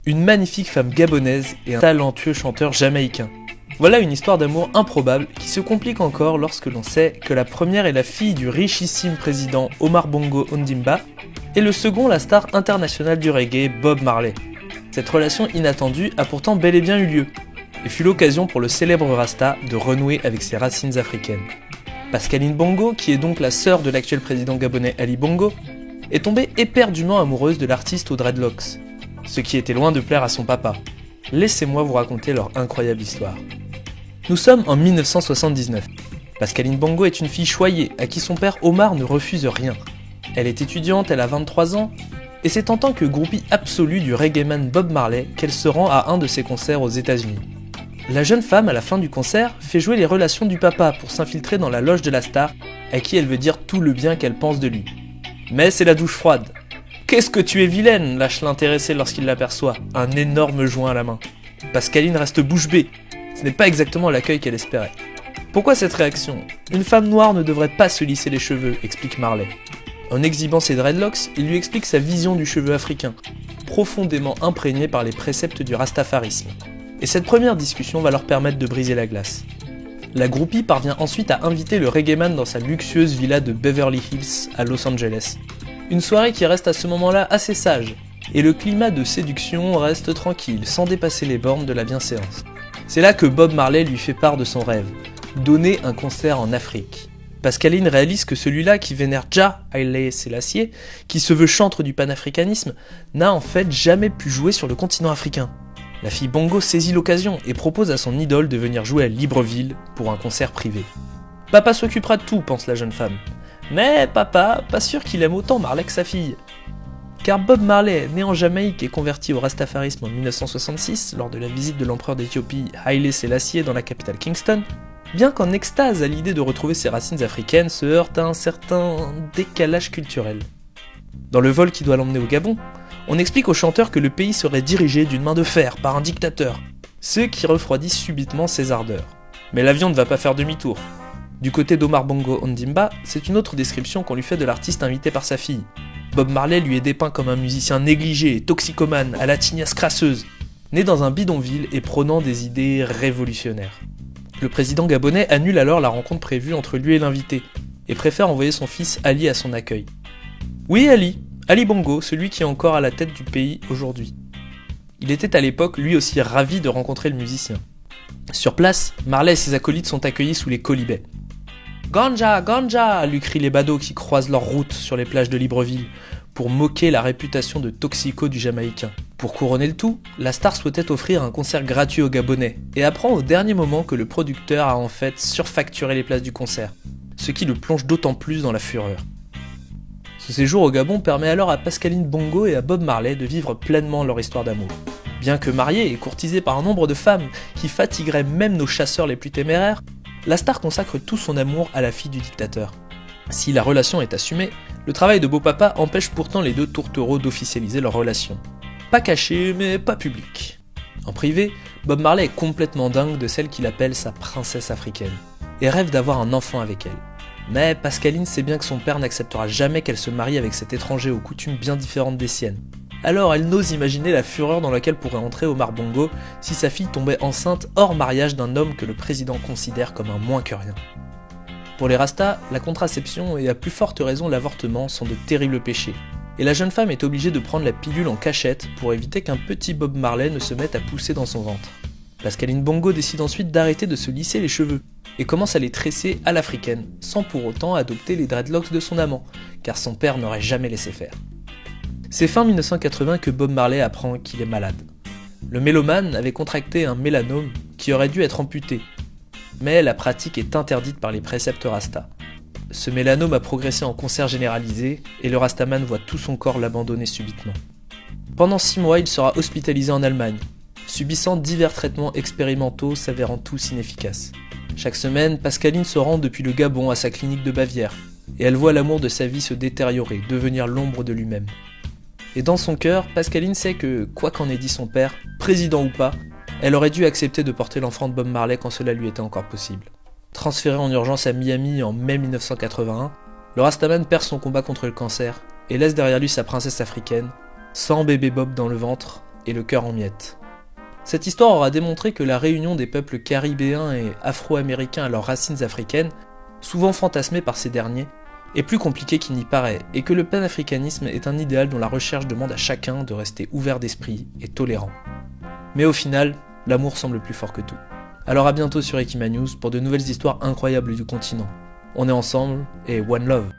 une magnifique femme gabonaise et un talentueux chanteur jamaïcain. Voilà une histoire d'amour improbable qui se complique encore lorsque l'on sait que la première est la fille du richissime président Omar Bongo Ondimba et le second la star internationale du reggae Bob Marley. Cette relation inattendue a pourtant bel et bien eu lieu et fut l'occasion pour le célèbre Rasta de renouer avec ses racines africaines. Pascaline Bongo, qui est donc la sœur de l'actuel président gabonais Ali Bongo, est tombée éperdument amoureuse de l'artiste aux dreadlocks, ce qui était loin de plaire à son papa. Laissez-moi vous raconter leur incroyable histoire. Nous sommes en 1979. Pascaline Bongo est une fille choyée à qui son père Omar ne refuse rien. Elle est étudiante, elle a 23 ans, et c'est en tant que groupie absolue du reggaeman Bob Marley qu'elle se rend à un de ses concerts aux États-Unis. La jeune femme, à la fin du concert, fait jouer les relations du papa pour s'infiltrer dans la loge de la star, à qui elle veut dire tout le bien qu'elle pense de lui. Mais c'est la douche froide. « Qu'est-ce que tu es vilaine !» lâche l'intéressé lorsqu'il l'aperçoit, un énorme joint à la main. Pascaline reste bouche bée. Ce n'est pas exactement l'accueil qu'elle espérait. Pourquoi cette réaction ? Une femme noire ne devrait pas se lisser les cheveux, explique Marley. En exhibant ses dreadlocks, il lui explique sa vision du cheveu africain, profondément imprégné par les préceptes du rastafarisme. Et cette première discussion va leur permettre de briser la glace. La groupie parvient ensuite à inviter le reggaeman dans sa luxueuse villa de Beverly Hills à Los Angeles. Une soirée qui reste à ce moment-là assez sage, et le climat de séduction reste tranquille, sans dépasser les bornes de la bienséance. C'est là que Bob Marley lui fait part de son rêve, donner un concert en Afrique. Pascaline réalise que celui-là qui vénère Jah Haile Selassie, qui se veut chantre du panafricanisme, n'a en fait jamais pu jouer sur le continent africain. La fille Bongo saisit l'occasion et propose à son idole de venir jouer à Libreville pour un concert privé. Papa s'occupera de tout, pense la jeune femme. Mais papa, pas sûr qu'il aime autant Marley que sa fille. Car Bob Marley, né en Jamaïque et converti au rastafarisme en 1966 lors de la visite de l'empereur d'Éthiopie Haile Selassie dans la capitale Kingston, bien qu'en extase à l'idée de retrouver ses racines africaines, se heurte à un certain décalage culturel. Dans le vol qui doit l'emmener au Gabon, on explique au chanteur que le pays serait dirigé d'une main de fer par un dictateur, ce qui refroidit subitement ses ardeurs. Mais l'avion ne va pas faire demi-tour. Du côté d'Omar Bongo Ondimba, c'est une autre description qu'on lui fait de l'artiste invité par sa fille. Bob Marley lui est dépeint comme un musicien négligé, toxicomane, à la tignasse crasseuse, né dans un bidonville et prônant des idées révolutionnaires. Le président gabonais annule alors la rencontre prévue entre lui et l'invité, et préfère envoyer son fils Ali à son accueil. Oui, Ali Bongo, celui qui est encore à la tête du pays aujourd'hui. Il était à l'époque lui aussi ravi de rencontrer le musicien. Sur place, Marley et ses acolytes sont accueillis sous les colibets. Ganja, Ganja, lui crient les badauds qui croisent leur route sur les plages de Libreville, pour moquer la réputation de toxico du Jamaïcain. Pour couronner le tout, la star souhaitait offrir un concert gratuit aux Gabonais, et apprend au dernier moment que le producteur a en fait surfacturé les places du concert, ce qui le plonge d'autant plus dans la fureur. Ce séjour au Gabon permet alors à Pascaline Bongo et à Bob Marley de vivre pleinement leur histoire d'amour. Bien que mariée et courtisée par un nombre de femmes qui fatigueraient même nos chasseurs les plus téméraires, la star consacre tout son amour à la fille du dictateur. Si la relation est assumée, le travail de beau papa empêche pourtant les deux tourtereaux d'officialiser leur relation. Pas caché, mais pas public. En privé, Bob Marley est complètement dingue de celle qu'il appelle sa princesse africaine, et rêve d'avoir un enfant avec elle. Mais Pascaline sait bien que son père n'acceptera jamais qu'elle se marie avec cet étranger aux coutumes bien différentes des siennes. Alors elle n'ose imaginer la fureur dans laquelle pourrait entrer Omar Bongo si sa fille tombait enceinte hors mariage d'un homme que le président considère comme un moins que rien. Pour les Rastas, la contraception et à plus forte raison l'avortement sont de terribles péchés, et la jeune femme est obligée de prendre la pilule en cachette pour éviter qu'un petit Bob Marley ne se mette à pousser dans son ventre. Pascaline Bongo décide ensuite d'arrêter de se lisser les cheveux, et commence à les tresser à l'africaine, sans pour autant adopter les dreadlocks de son amant, car son père n'aurait jamais laissé faire. C'est fin 1980 que Bob Marley apprend qu'il est malade. Le mélomane avait contracté un mélanome qui aurait dû être amputé, mais la pratique est interdite par les préceptes Rasta. Ce mélanome a progressé en cancer généralisé et le Rastaman voit tout son corps l'abandonner subitement. Pendant 6 mois, il sera hospitalisé en Allemagne, subissant divers traitements expérimentaux s'avérant tous inefficaces. Chaque semaine, Pascaline se rend depuis le Gabon à sa clinique de Bavière, et elle voit l'amour de sa vie se détériorer, devenir l'ombre de lui-même. Et dans son cœur, Pascaline sait que, quoi qu'en ait dit son père, président ou pas, elle aurait dû accepter de porter l'enfant de Bob Marley quand cela lui était encore possible. Transféré en urgence à Miami en mai 1981, le Rastaman perd son combat contre le cancer et laisse derrière lui sa princesse africaine, sans bébé Bob dans le ventre, et le cœur en miettes. Cette histoire aura démontré que la réunion des peuples caribéens et afro-américains à leurs racines africaines, souvent fantasmées par ces derniers, est plus compliquée qu'il n'y paraît, et que le panafricanisme est un idéal dont la recherche demande à chacun de rester ouvert d'esprit et tolérant. Mais au final, l'amour semble plus fort que tout. Alors à bientôt sur Ekima News pour de nouvelles histoires incroyables du continent. On est ensemble et one love.